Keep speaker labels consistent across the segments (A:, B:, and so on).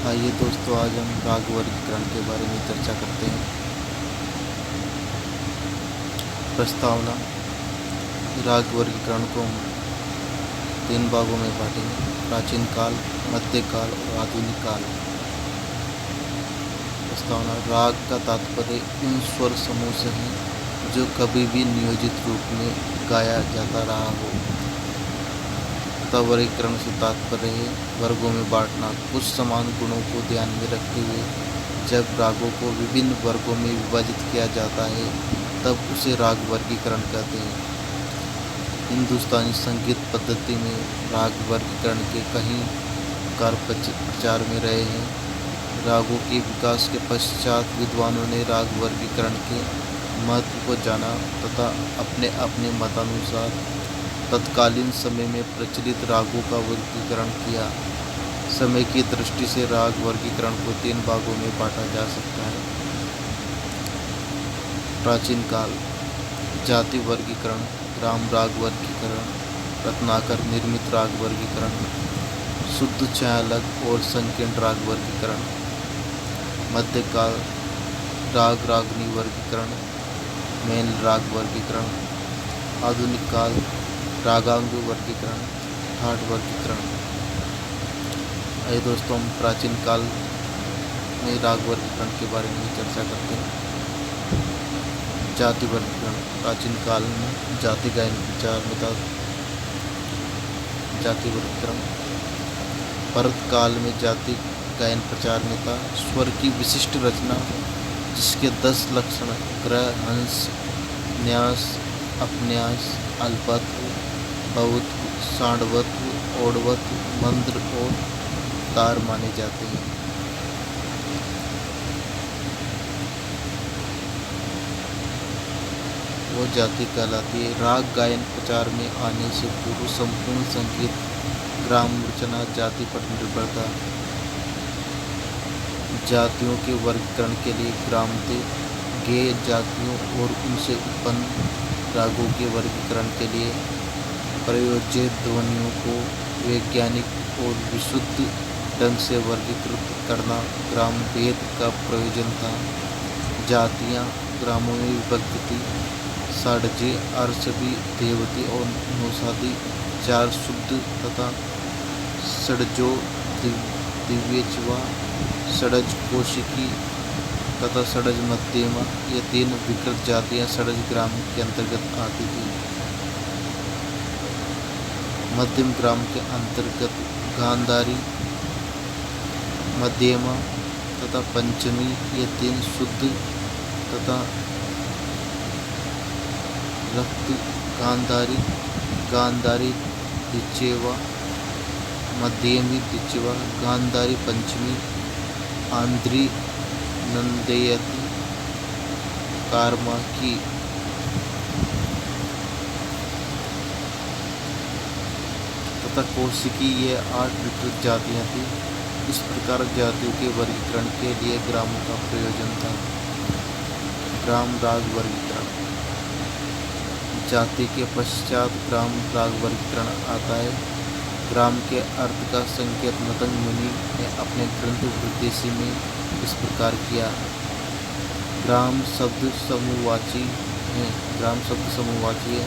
A: आइए दोस्तों, आज हम राग वर्गीकरण के बारे में चर्चा करते हैं। प्रस्तावना। राग वर्गीकरण को हम 3 भागों में बांटेंगे: प्राचीन काल, मध्यकाल और आधुनिक काल। प्रस्तावना। राग का तात्पर्य उन स्वर समूह से है जो कभी भी नियोजित रूप में गाया जाता रहा हो। तथा वर्गीकरण से तात्पर्य है वर्गों में बांटना। कुछ समान गुणों को ध्यान में रखते हुए जब रागों को विभिन्न वर्गों में विभाजित किया जाता है तब उसे राग वर्गीकरण कहते हैं। हिंदुस्तानी संगीत पद्धति में राग वर्गीकरण के कई प्रकार प्रचार में रहे हैं। रागों के विकास के पश्चात विद्वानों ने राग वर्गीकरण के महत्व को जाना तथा अपने अपने मतानुसार तत्कालीन समय में प्रचलित रागों का वर्गीकरण किया। समय की दृष्टि से राग वर्गीकरण को 3 भागों में बांटा जा सकता है। प्राचीन काल। जाति वर्गीकरण, ग्राम राग वर्गीकरण, रत्नाकर निर्मित राग वर्गीकरण, शुद्ध छायालग और संकीर्ण राग वर्गीकरण। मध्यकाल। राग रागनी वर्गीकरण, मेल राग वर्गीकरण। आधुनिक काल। रागांग वर्गीकरण, ठाट वर्गीकरण। आइए दोस्तों, हम प्राचीन काल में राग वर्गीकरण के बारे में चर्चा करते हैं। जाति वर्गीकरण। प्राचीन काल में जाति गायन प्रचार में था। जाति वर्गीकरण। भरत काल में जाति गायन प्रचार में था। स्वर की विशिष्ट रचना जिसके 10 लक्षण ग्रह, हंस, न्यास, अपन्यास, अल्पत्व, बहुत्व, षाण्डवत्व, औडवत्व, मंद्र और तार माने जाते हैं। वो जाति कहलाती है। राग गायन प्रचार में आने से पूर्व संपूर्ण संगीत ग्राम रचना जाति पर निर्भर था। जातियों के वर्गीकरण के लिए ग्राम थे। गेय जातियों और उनसे उत्पन्न रागों के वर्गीकरण के लिए प्रयोज्य ध्वनियों को वैज्ञानिक और विशुद्ध ढंग से वर्गीकृत करना ग्राम भेद का प्रयोजन था। जातियाँ ग्रामों में विभक्त थी। षड्जे, आर्षवी, देवती और नौषादी 4 शुद्ध तथा षड्जो, दिव्यचवा, षड्ज कौशिकी तथा षड्ज मध्यमा, ये 3 विकृत जातियाँ षड्ज ग्राम के अंतर्गत आती थी। मध्यम ग्राम के अंतर्गत गांधारी, मध्यमा तथा पंचमी, ये 3 शुद्ध तथा रक्त गांधारी, गांधारी द्विचेवा, मध्यमी द्विचेवा, गांधारी पंचमी, आंध्री नंदेयती, कार्माकी। तथा कौशिकी, ये 8 विकृत जातियाँ थीं। इस प्रकार जातियों के वर्गीकरण के लिए ग्रामों का प्रयोजन था। ग्राम राग वर्गीकरण। जाति के पश्चात ग्राम राग वर्गीकरण आता है। ग्राम के अर्थ का संकेत मतंग मुनि ने अपने ग्रंथ वृद्धिसी में इस प्रकार किया। ग्राम शब्द समूहवाची है। ग्राम शब्द समूहवाची है।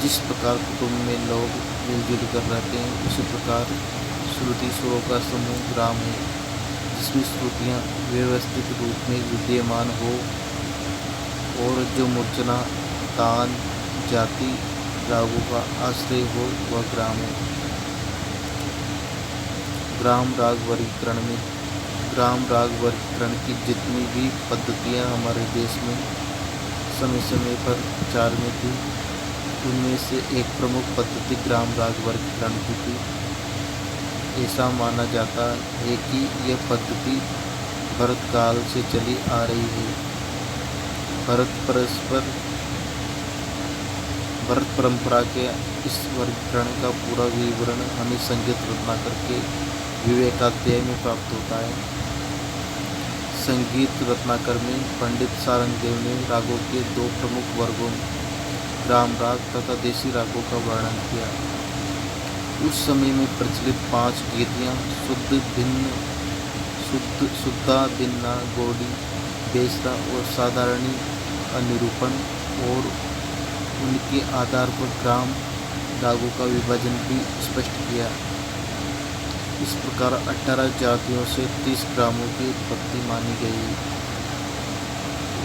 A: जिस प्रकार कुटुंब में लोग मिलजुल कर रहते हैं उसी प्रकार श्रुति स्वरों का समूह ग्राम है, जिसमें श्रुतियाँ व्यवस्थित रूप में विद्यमान हो और जो मूर्छना, तान, जाति रागों का आश्रय हो वह ग्राम है। ग्राम राग वर्गीकरण में ग्राम राग वर्गीकरण की जितनी भी पद्धतियाँ हमारे देश में समय समय पर प्रचार में थी उनमें से एक प्रमुख पद्धति ग्राम राग वर्गीकरण की थी। ऐसा माना जाता है कि यह पद्धति भरत काल से चली आ रही है। भरत परंपरा के इस वर्गीकरण का पूरा विवरण हमें संगीत रत्नाकर के विवेकाध्याय में प्राप्त होता है। संगीत रत्नाकर में पंडित सारंगदेव ने रागों के 2 प्रमुख वर्गों ग्राम राग तथा देसी रागों का वर्णन किया। उस समय में प्रचलित 5 गीतियाँ शुद्ध, भिन्न, शुद्धा, भिन्ना, गौड़ी, बेसरा और साधारणी का निरूपण और उनके आधार पर ग्राम रागों का विभाजन भी स्पष्ट किया। इस प्रकार 18 जातियों से 30 ग्रामों की उत्पत्ति मानी गई।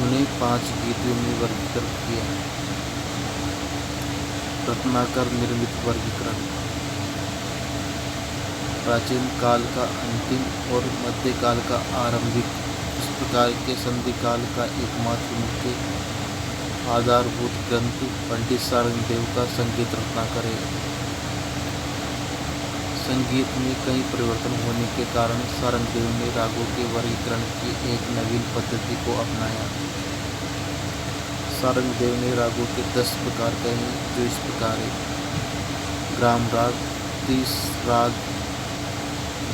A: उन्हें 5 गीतियों में वर्गीकृत किया। रत्नाकर निर्मित वर्गीकरण। प्राचीन काल का अंतिम और मध्यकाल का आरंभिक, इस प्रकार के संधि काल का एकमात्र मुख्य आधारभूत ग्रंथ पंडित सारंगदेव का संगीत रत्नाकर है। संगीत में कई परिवर्तन होने के कारण सारंगदेव ने रागों के वर्गीकरण की एक नवीन पद्धति को अपनाया। सारंगदेव ने रागों के 10 प्रकार कहे, जो इस प्रकार है: ग्राम राग 30 राग,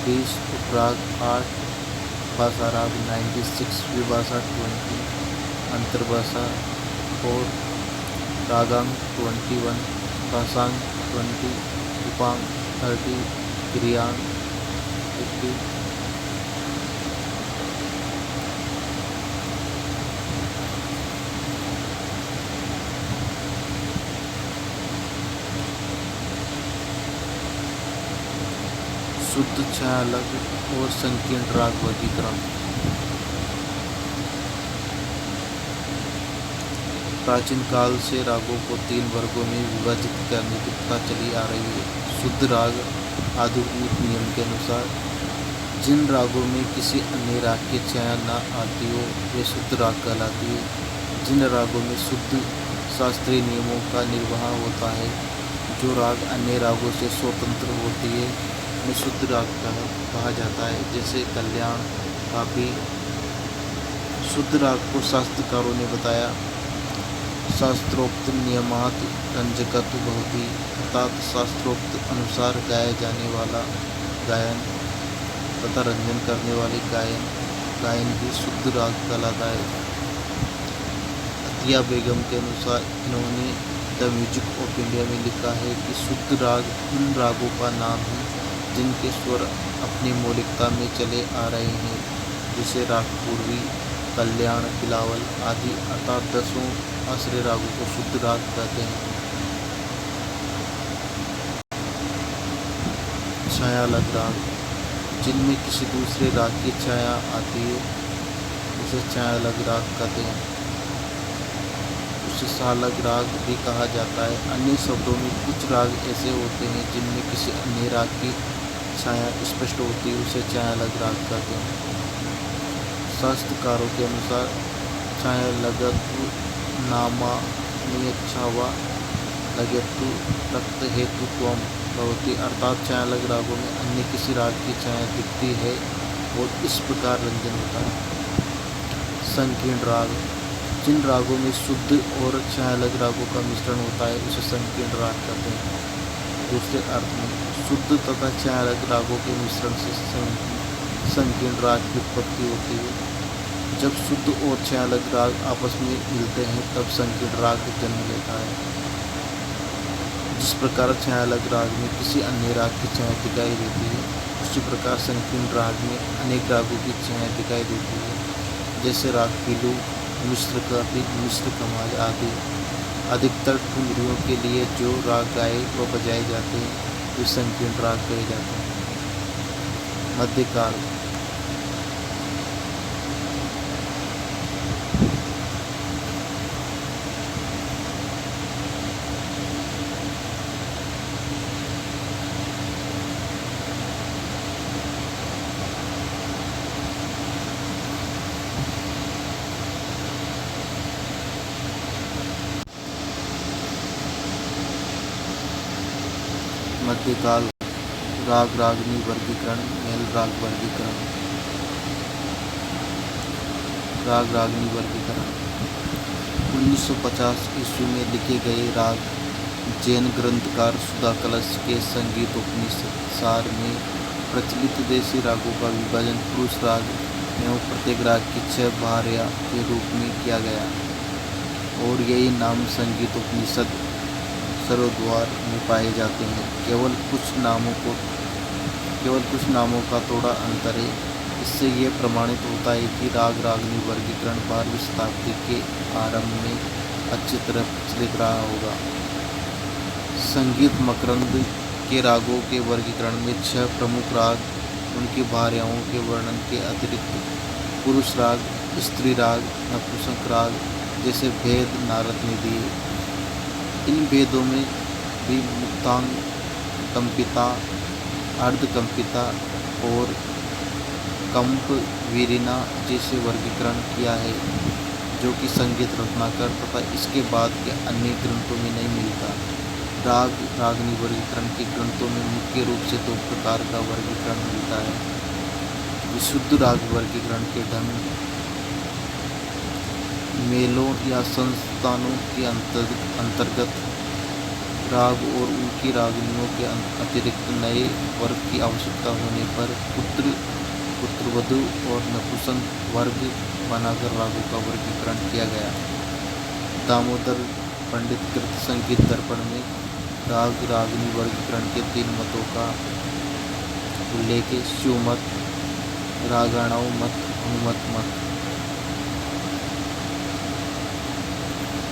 A: 20 उपराग 8, भाषा राग 96, विभाषा 20, अंतर्भाषा 4, रागांग 21, भाषांग 20, उपांग 30, क्रियांग 50। शुद्ध, छायालग और संकीर्ण राग वर्गीकरण। प्राचीन काल से रागों को 3 वर्गों में विभाजित करने की प्रथा चली आ रही है। शुद्ध राग आधुनिक नियम के अनुसार जिन रागों में किसी अन्य राग की छाया न आती हो वे शुद्ध राग कहलाती है। जिन रागों में शुद्ध शास्त्रीय नियमों का निर्वाह होता है, जो राग अन्य रागों से स्वतंत्र होती है, उन्हें शुद्ध राग कहा जाता है। जैसे कल्याण, कापी। शुद्ध राग को शास्त्रकारों ने बताया: शास्त्रोक्त नियमात रंजकत्व भवति, अर्थात शास्त्रोक्त अनुसार गाया जाने वाला गायन तथा रंजन करने वाले गायन भी शुद्ध राग कहलाता है। अतिया बेगम के अनुसार इन्होंने द म्यूजिक ऑफ इंडिया में लिखा है कि शुद्ध राग उन रागों का नाम है जिनके स्वर अपनी मौलिकता में चले आ रहे हैं, जैसे राग पूर्वी, कल्याण, बिलावल आदि, अर्थात 10 आश्रय रागों को शुद्ध राग कहते हैं। छायालग राग, जिनमें किसी दूसरे राग की छाया आती है, उसे छायालग राग कहते हैं। उसे सालग राग भी कहा जाता है। अन्य शब्दों में कुछ राग ऐसे होते हैं जिनमें किसी अन्य राग की छाया स्पष्ट होती है, उसे छायालग राग कहते हैं। शास्त्रकारों के अनुसार छायालगत्व नामान्यच्छावा लगेतु रक्त हेतुत्वम भवति, अर्थात छायालग रागों में अन्य किसी राग की छाया दिखती है और इस प्रकार रंजन होता है। संकीर्ण राग, जिन रागों में शुद्ध और छायालग रागों का मिश्रण होता है, उसे संकीर्ण राग कहते हैं। दूसरे अर्थ में शुद्ध तथा छायालग रागों के मिश्रण से संकीर्ण राग की उत्पत्ति होती है। जब शुद्ध और छायालग राग आपस में मिलते हैं तब संकीर्ण राग जन्म लेता है। जिस प्रकार छायालग राग में किसी अन्य राग की छाया दिखाई देती है, उसी प्रकार संकीर्ण राग में अनेक रागों की छाया दिखाई देती है, जैसे राग पीलू, मिश्र कापी, मिश्र कमाल आदि। अधिकतर ठुमरियों के लिए जो राग गाए व बजाए जाते हैं वे संकीर्ण राग कहे जाते हैं। मध्यकाल। मध्यकाल राग रागनी वर्गीकरण, मेल राग वर्गीकरण। राग रागनी वर्गीकरण 1950 ईस्वी में लिखे गए राग जैन ग्रंथकार सुधा कलश के संगीतोपनिषद सार में प्रचलित देशी रागों का विभाजन पुरुष राग एवं प्रत्येक राग की 6 भार्या के रूप में किया गया और यही नाम संगीतोपनिषद सर्वद्वार में पाए जाते हैं। केवल कुछ नामों का थोड़ा अंतर है। इससे ये प्रमाणित होता है कि राग रागनी वर्गीकरण 12वीं शताब्दी के आरंभ में अच्छी तरह प्रचलित रहा होगा। संगीत मकरंद के रागों के वर्गीकरण में 6 प्रमुख राग, उनकी भार्याओं के वर्णन के अतिरिक्त पुरुष राग, स्त्री राग, नपुंसक राग जैसे भेद नारद ने दिए। इन भेदों में भी मुक्तांग, कंपिता, अर्धकंपिता और कंप वीरिना जैसे वर्गीकरण किया है, जो कि संगीत रत्नाकर तथा इसके बाद के अन्य ग्रंथों में नहीं मिलता। राग रागनी वर्गीकरण के ग्रंथों में मुख्य रूप से 2 प्रकार का वर्गीकरण मिलता है। विशुद्ध राग वर्गीकरण के ढंग मेलों या संस्थानों के अंतर्गत राग और उनकी रागनियों के अतिरिक्त नए वर्ग की आवश्यकता होने पर पुत्र, पुत्रवधू और नपुंसक वर्ग बनाकर रागों का वर्गीकरण किया गया। दामोदर पंडित कृत संगीत दर्पण में राग रागनी वर्गीकरण के 3 मतों का उल्लेख है: शिव मत, रागाणव मत, हनुमत मत।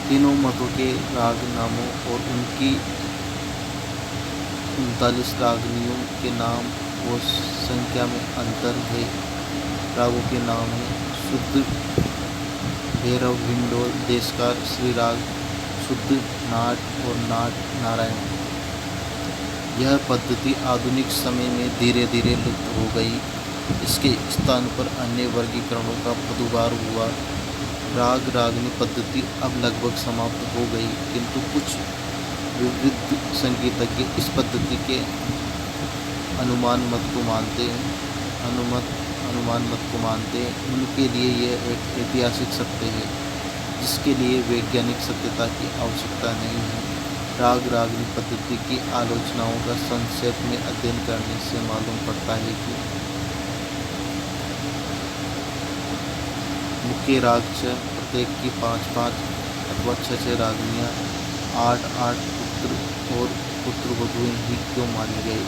A: तीनों मतों के राग नामों और उनकी 39 रागनियों के नाम और संख्या में अंतर है। रागों के नाम हैं: शुद्ध भैरव, हिंडोल, देशकार, श्रीराग, शुद्ध नाट और नाट नारायण। यह पद्धति आधुनिक समय में धीरे धीरे लुप्त हो गई। इसके स्थान पर अन्य वर्गीकरणों का पदुभार हुआ। राग रागनी पद्धति अब लगभग समाप्त हो गई, किंतु कुछ विविध संगीतज्ञ इस पद्धति के अनुमान मत को मानते हैं। उनके लिए यह एक ऐतिहासिक सत्य है, जिसके लिए वैज्ञानिक सत्यता की आवश्यकता नहीं है। राग रागनी पद्धति की आलोचनाओं का संक्षेप में अध्ययन करने से मालूम पड़ता है कि मुख्य राग 6, प्रत्येक की 5-5 अथवा 6-6 रागनियाँ, 8-8 पुत्र और पुत्रवधुएं ही क्यों माने गए,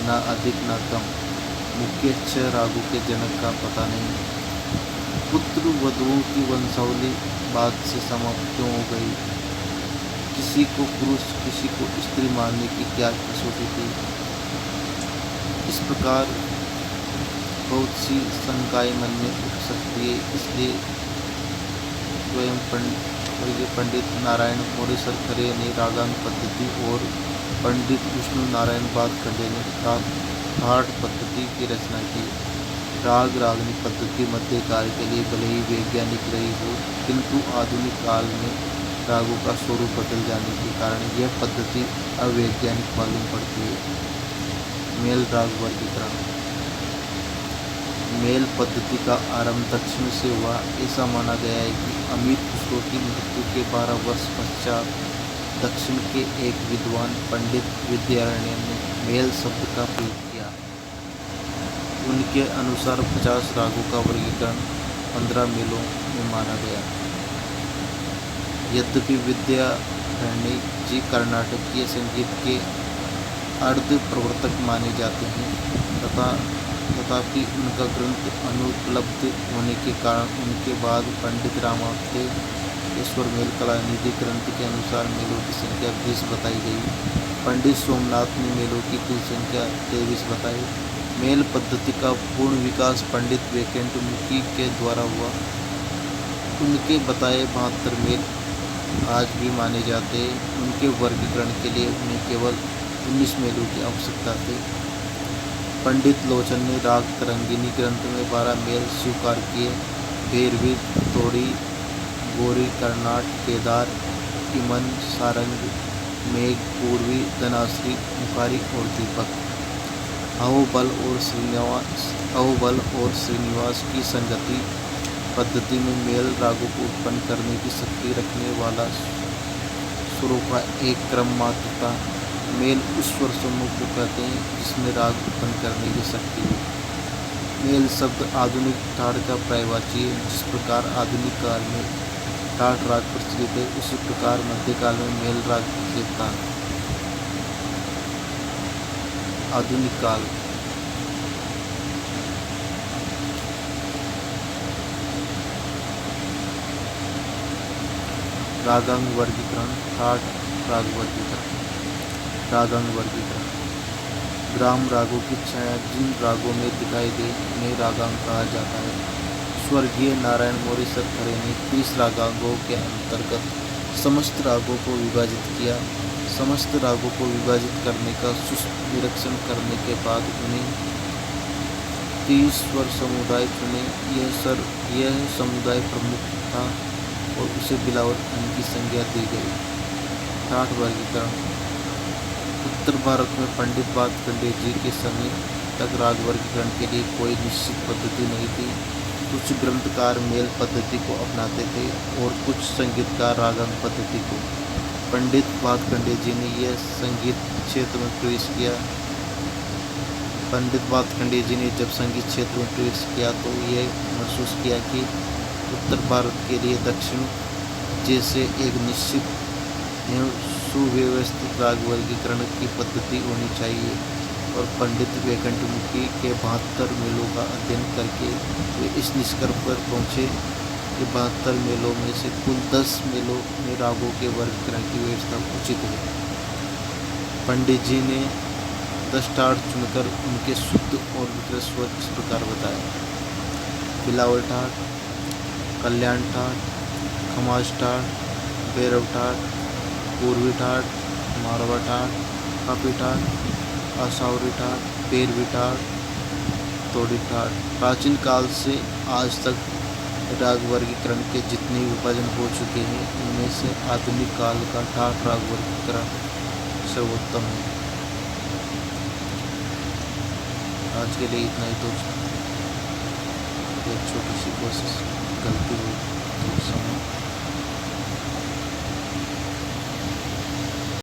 A: न अधिक न कम। मुख्य 6 रागों के जनक का पता नहीं। पुत्र वधुओं की वंशावली बाद से समाप्त क्यों हो गई? किसी को पुरुष, किसी को स्त्री मानने की क्या कसौटी थी? इस प्रकार बहुत सी शंकाएं मन में उठ सकती है। इसलिए स्वयं पंडित नारायण मोरेश्वरकरे ने रागांग पद्धति और पंडित विष्णु नारायण भातखंडे ने ठाट पद्धति की रचना की। राग रागनी पद्धति मध्यकाल के लिए भले ही वैज्ञानिक रही हो, किंतु आधुनिक काल में रागों का स्वरूप बदल जाने के कारण यह पद्धति अवैज्ञानिक मालूम पड़ती है। मेल राग वर्गीकरण। मेल पद्धति का आरंभ दक्षिण से हुआ। ऐसा माना गया है कि अमीर खुसरो की मृत्यु के 12 वर्ष पश्चात दक्षिण के एक विद्वान पंडित विद्यारण्य ने मेल शब्द का प्रयोग किया। उनके अनुसार 50 रागों का वर्गीकरण 15 मेलों में माना गया। यद्यपि विद्यारण्य जी कर्नाटकीय संगीत के अर्ध प्रवर्तक माने जाते हैं, तथापि उनका ग्रंथ अनुपलब्ध होने के कारण उनके बाद पंडित रामावते ईश्वर मेल कलानिधि ग्रंथ के अनुसार मेलों की संख्या 20 बताई गई। पंडित सोमनाथ ने मेलों की कुल संख्या 23 बताई। मेल पद्धति का पूर्ण विकास पंडित वैकुंठ मुखी के द्वारा हुआ। उनके बताए 72 मेल आज भी माने जाते हैं। उनके वर्गीकरण के लिए उन्हें केवल 19 मेलों की आवश्यकता थी। पंडित लोचन ने राग तरंगिनी ग्रंथ में 12 मेल स्वीकार किए। भैरवी, तोड़ी, गौरी, कर्नाट, केदार, इमन, सारंग, मेघ, पूर्वी, धनाश्री, मुखारी और दीपक। अहोबल और श्रीनिवास की संगति पद्धति में मेल रागों को उत्पन्न करने की शक्ति रखने वाला सुरों का एक क्रम मात्र था। मेल उस स्वर समूह को कहते हैं जिसमें राग उत्पन्न करने की शक्ति हो। मेल शब्द आधुनिक ठाट का पर्यायवाची है। जिस प्रकार आधुनिक काल में ठाट राग प्रचलित है, उसी प्रकार मध्यकाल में मेल राग प्रचलित था। आधुनिक काल रागांग वर्गीकरण। ठाट राग वर्गीकरण। रागांग वर्गीकरण। ग्राम रागों की छाया जिन रागों में दिखाई दे उन्हें रागांग कहा जाता है। स्वर्गीय नारायण मौर्य सरखरे ने 30 रागांगों के अंतर्गत समस्त रागों को विभाजित किया। समस्त रागों को विभाजित करने का निरीक्षण करने के बाद उन्हें 30 स्वर समुदाय चुने। यह समुदाय प्रमुख था और उसे बिलावल खंड की संज्ञा दी गई। ठाट वर्गीकरण। उत्तर भारत में पंडित वात्स्यायन जी के समय तक राग वर्गीकरण के लिए कोई निश्चित पद्धति नहीं थी। कुछ ग्रंथकार मेल पद्धति को अपनाते थे और कुछ संगीतकार रागांग पद्धति को। पंडित वात्स्यायन जी ने यह संगीत क्षेत्र में प्रवेश किया। पंडित वात्स्यायन जी ने जब संगीत क्षेत्र में प्रवेश किया तो यह महसूस किया कि उत्तर भारत के लिए दक्षिण जैसे एक निश्चित एवं सुव्यवस्थित राग वर्गीकरण की पद्धति होनी चाहिए और पंडित वैकुंठमुखी के 72 मेलों का अध्ययन करके वे इस निष्कर्ष पर पहुँचे कि 72 मेलों में से कुल 10 मेलों में रागों के वर्गीकरण की व्यवस्था उचित है। पंडित जी ने 10 ठाट चुनकर उनके शुद्ध और विकृत स्वर इस प्रकार बताए। बिलावल ठाट, कल्याण ठाट, खमाज ठाट, भैरव ठाट, पूर्वी ठाट, मारवा ठाट, कापी ठाट, आसावरी ठाट, पैरवी ठाट, तोड़ी ठाट। प्राचीन काल से आज तक राग वर्गीकरण के जितने विभाजन हो चुके हैं उनमें से आधुनिक काल का ठाट राग वर्गीकरण सर्वोत्तम है। आज के लिए इतना ही। तो एक छोटी सी कोशिश, गलती हुई।